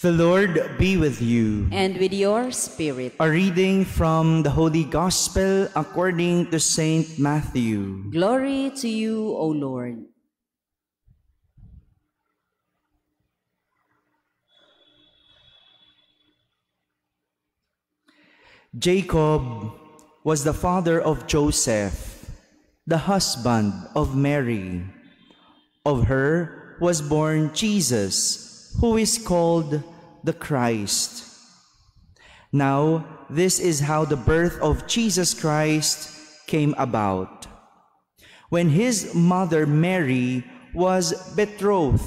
The Lord be with you. And with your spirit. A reading from the Holy Gospel according to Saint Matthew. Glory to you, O Lord. Jacob was the father of Joseph, the husband of Mary. Of her was born Jesus, who is called the Christ. Now, this is how the birth of Jesus Christ came about. When his mother Mary was betrothed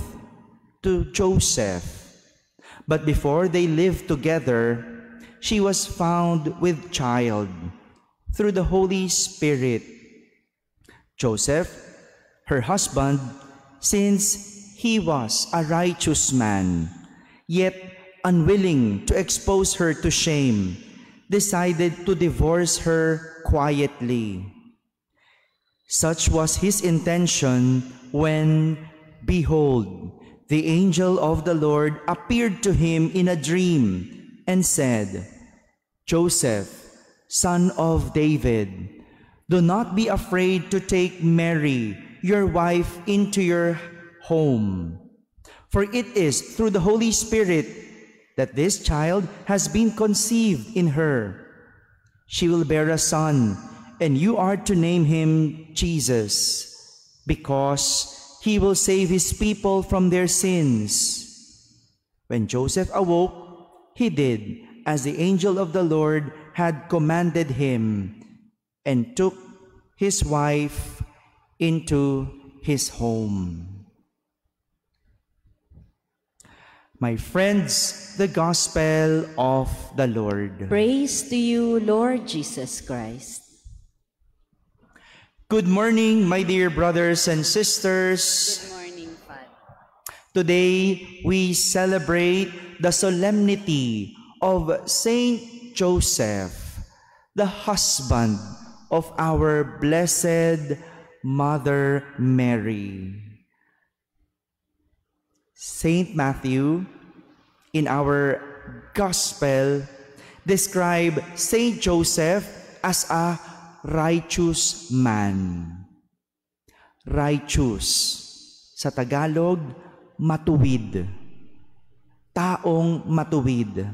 to Joseph, but before they lived together, she was found with child through the Holy Spirit. Joseph, her husband, since he was a righteous man, yet unwilling to expose her to shame, decided to divorce her quietly. Such was his intention when, behold, the angel of the Lord appeared to him in a dream and said, "Joseph, son of David, do not be afraid to take Mary, your wife, into your home. For it is through the Holy Spirit that this child has been conceived in her. She will bear a son, and you are to name him Jesus, because he will save his people from their sins." When Joseph awoke, he did as the angel of the Lord had commanded him, and took his wife into his home. My friends, the Gospel of the Lord. Praise to you, Lord Jesus Christ. Good morning, my dear brothers and sisters. Good morning, Father. Today, we celebrate the solemnity of Saint Joseph, the husband of our Blessed Mother Mary. Saint Matthew, in our Gospel, describe Saint Joseph as a righteous man. Righteous. Sa Tagalog, matuwid. Taong matuwid.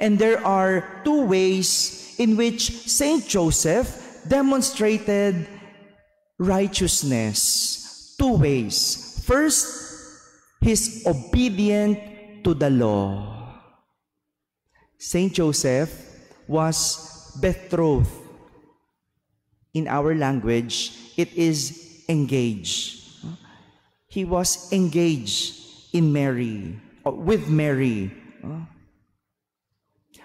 And there are two ways in which Saint Joseph demonstrated righteousness. Two ways. First, he's obedient to the law. Saint Joseph was betrothed. In our language, it is engaged. He was engaged in Mary, with Mary.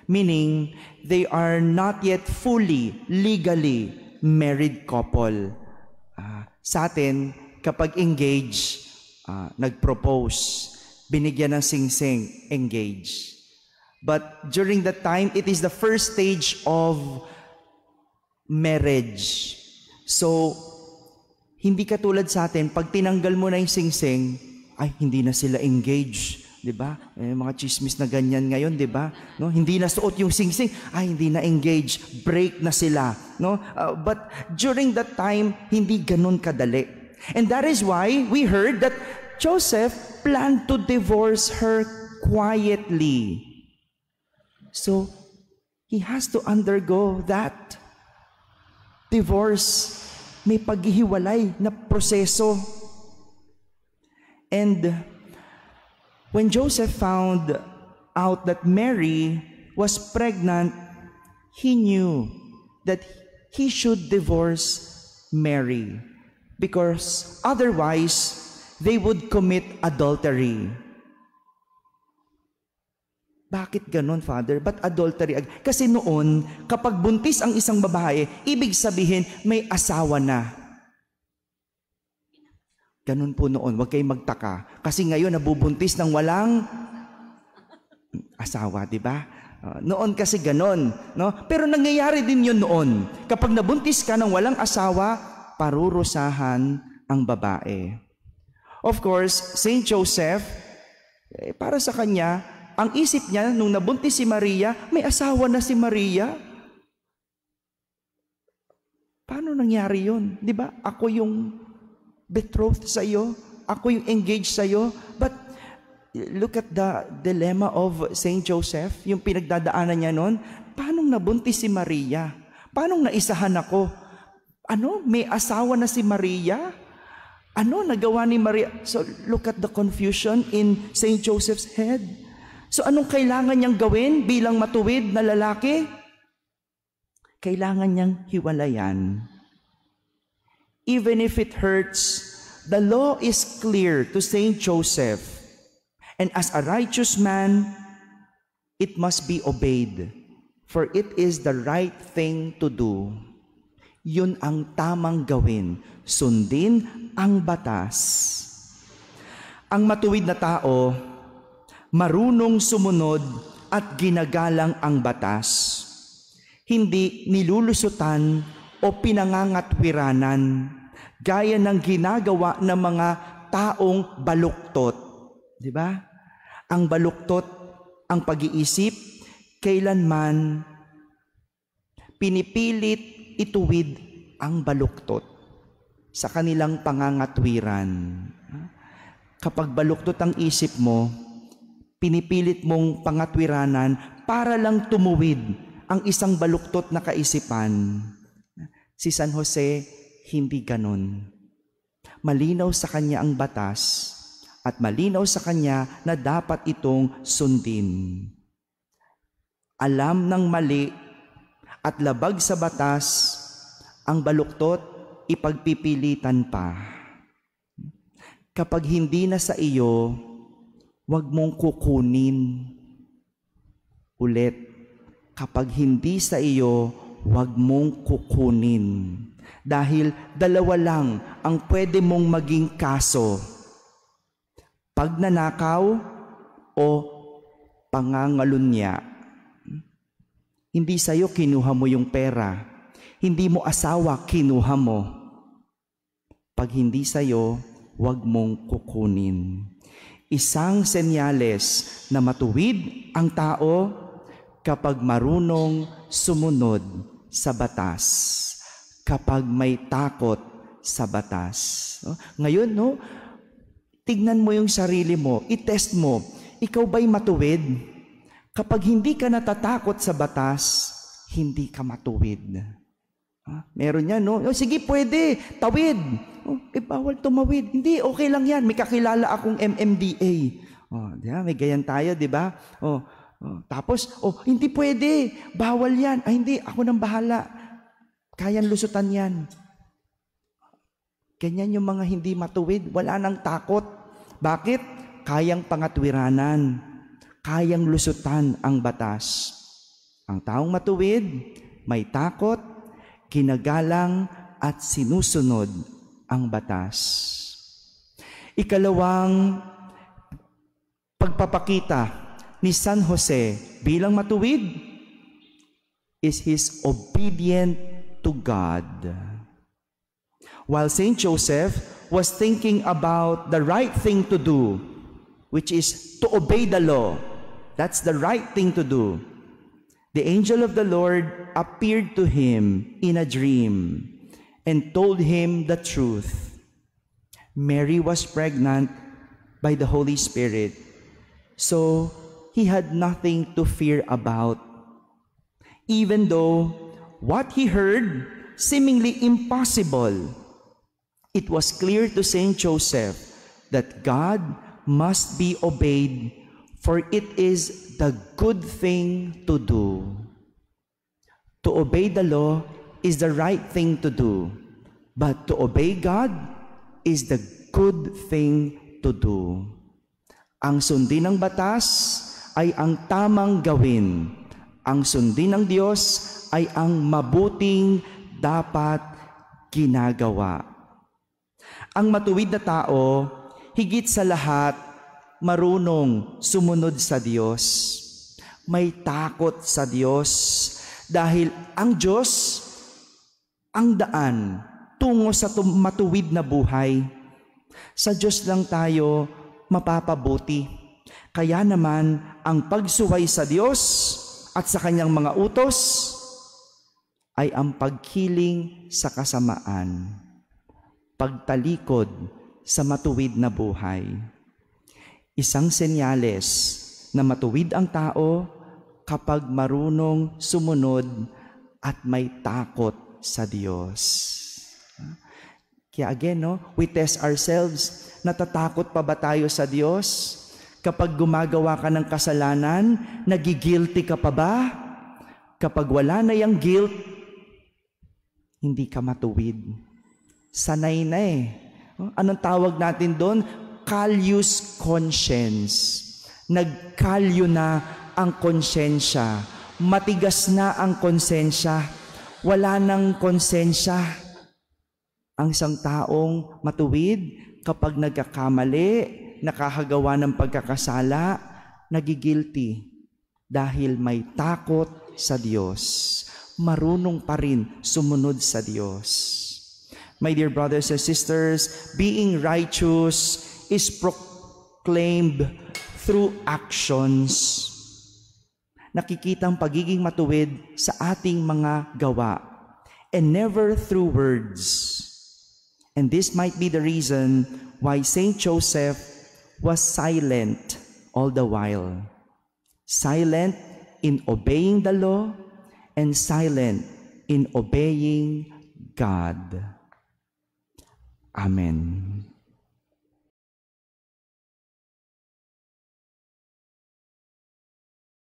Meaning, they are not yet fully, legally married couple. Sa atin, kapag engaged, nag-propose, binigyan ng singsing, engage. But during that time, it is the first stage of marriage. So, hindi katulad sa atin, pag tinanggal mo na yung singsing, ay, hindi na sila engaged. Diba? Mga chismis na ganyan ngayon, diba? No? Hindi na suot yung singsing, ay, hindi na engaged. Break na sila. No? But during that time, hindi ganun kadali. And that is why we heard that Joseph planned to divorce her quietly. So, he has to undergo that divorce. May paghihiwalay na proseso. And when Joseph found out that Mary was pregnant, he knew that he should divorce Mary, because otherwise, they would commit adultery. Bakit ganon, Father? Ba't adultery? Kasi noon, kapag buntis ang isang babae, ibig sabihin may asawa na. Ganon po noon, huwag kayong magtaka. Kasi ngayon, nabubuntis ng walang asawa, di ba? Noon kasi ganon. No? Pero nangyayari din yun noon. Kapag nabuntis ka ng walang asawa, parurusahan ang babae. Of course, Saint Joseph, para sa kanya, ang isip niya, nung nabuntis si Maria, may asawa na si Maria. Paano nangyari yun? Di ba? Ako yung betrothed sa iyo. Ako yung engaged sa iyo. But look at the dilemma of Saint Joseph, yung pinagdadaanan niya noon. Paano nabuntis si Maria? Paano naisahan ako? May asawa na si Maria? Nagawa ni Maria? So look at the confusion in Saint Joseph's head. So anong kailangan niyang gawin bilang matuwid na lalaki? Kailangan niyang hiwalayan. Even if it hurts, the law is clear to Saint Joseph. And as a righteous man, it must be obeyed. For it is the right thing to do. Yun ang tamang gawin. Sundin ang batas. Ang matuwid na tao, marunong sumunod at ginagalang ang batas. Hindi nilulusutan o pinangangatwiranan gaya ng ginagawa ng mga taong baluktot. Di ba? Ang baluktot, ang pag-iisip, kailanman pinipilit ituwid ang baluktot sa kanilang pangangatwiran. Kapag baluktot ang isip mo, pinipilit mong pangatwiranan para lang tumuwid ang isang baluktot na kaisipan. Si San Jose, hindi ganon. Malinaw sa kanya ang batas at malinaw sa kanya na dapat itong sundin. Alam ng mali at labag sa batas, ang baluktot ipagpipilitan pa. Kapag hindi na sa iyo, huwag mong kukunin ulit. Kapag hindi sa iyo, huwag mong kukunin. Dahil dalawa lang ang pwede mong maging kaso. Pagnanakaw o pangangalunya. Hindi sa iyo kinuha mo yung pera. Hindi mo asawa kinuha mo. Pag hindi sa iyo, huwag mong kukunin. Isang senyales na matuwid ang tao kapag marunong sumunod sa batas, kapag may takot sa batas. Ngayon, tignan mo yung sarili mo, itest mo, ikaw ba'y matuwid? Kapag hindi ka natatakot sa batas, hindi ka matuwid. Meron yan, no? Sige, pwede, tawid. Bawal tumawid. Hindi, okay lang yan. May kakilala akong MMDA. May ganyan tayo, di ba? Tapos, hindi pwede, bawal yan. Hindi, ako nang bahala. Kayang lusutan yan. Ganyan yung mga hindi matuwid, wala nang takot. Bakit? Kayang pangatwiranan. Kayang lusutan ang batas. Ang taong matuwid, may takot, ginagalang at sinusunod ang batas. Ikalawang pagpapakita ni San Jose bilang matuwid is his obedient to God. While Saint Joseph was thinking about the right thing to do, which is to obey the law, that's the right thing to do, the angel of the Lord appeared to him in a dream and told him the truth. Mary was pregnant by the Holy Spirit, so he had nothing to fear about. Even though what he heard seemingly impossible, it was clear to Saint Joseph that God must be obeyed, for it is the good thing to do. To obey the law is the right thing to do, but to obey God is the good thing to do. Ang sundin ng batas ay ang tamang gawin. Ang sundin ng Diyos ay ang mabuting dapat ginagawa. Ang matuwid na tao, higit sa lahat, marunong sumunod sa Diyos. May takot sa Diyos dahil ang Diyos ang daan tungo sa matuwid na buhay. Sa Diyos lang tayo mapapabuti. Kaya naman, ang pagsuway sa Diyos at sa kanyang mga utos ay ang pagkiling sa kasamaan, pagtalikod sa matuwid na buhay. Isang senyales na matuwid ang tao kapag marunong sumunod at may takot sa Diyos. Kaya again, we test ourselves. Natatakot pa ba tayo sa Diyos? Kapag gumagawa ka ng kasalanan, nagigilty ka pa ba? Kapag wala na yung guilt, hindi ka matuwid. Sanay na Anong tawag natin doon? Callous conscience. Nagkalyo na ang konsensya. Matigas na ang konsensya. Wala nang konsensya. Ang isang taong matuwid, kapag nagkakamali, nakahagawa ng pagkakasala, nagigilty dahil may takot sa Diyos. Marunong pa rin sumunod sa Diyos. My dear brothers and sisters, being righteous is proclaimed through actions. Nakikita ang pagiging matuwid sa ating mga gawa and never through words. And this might be the reason why Saint Joseph was silent all the while. Silent in obeying the law and silent in obeying God. Amen.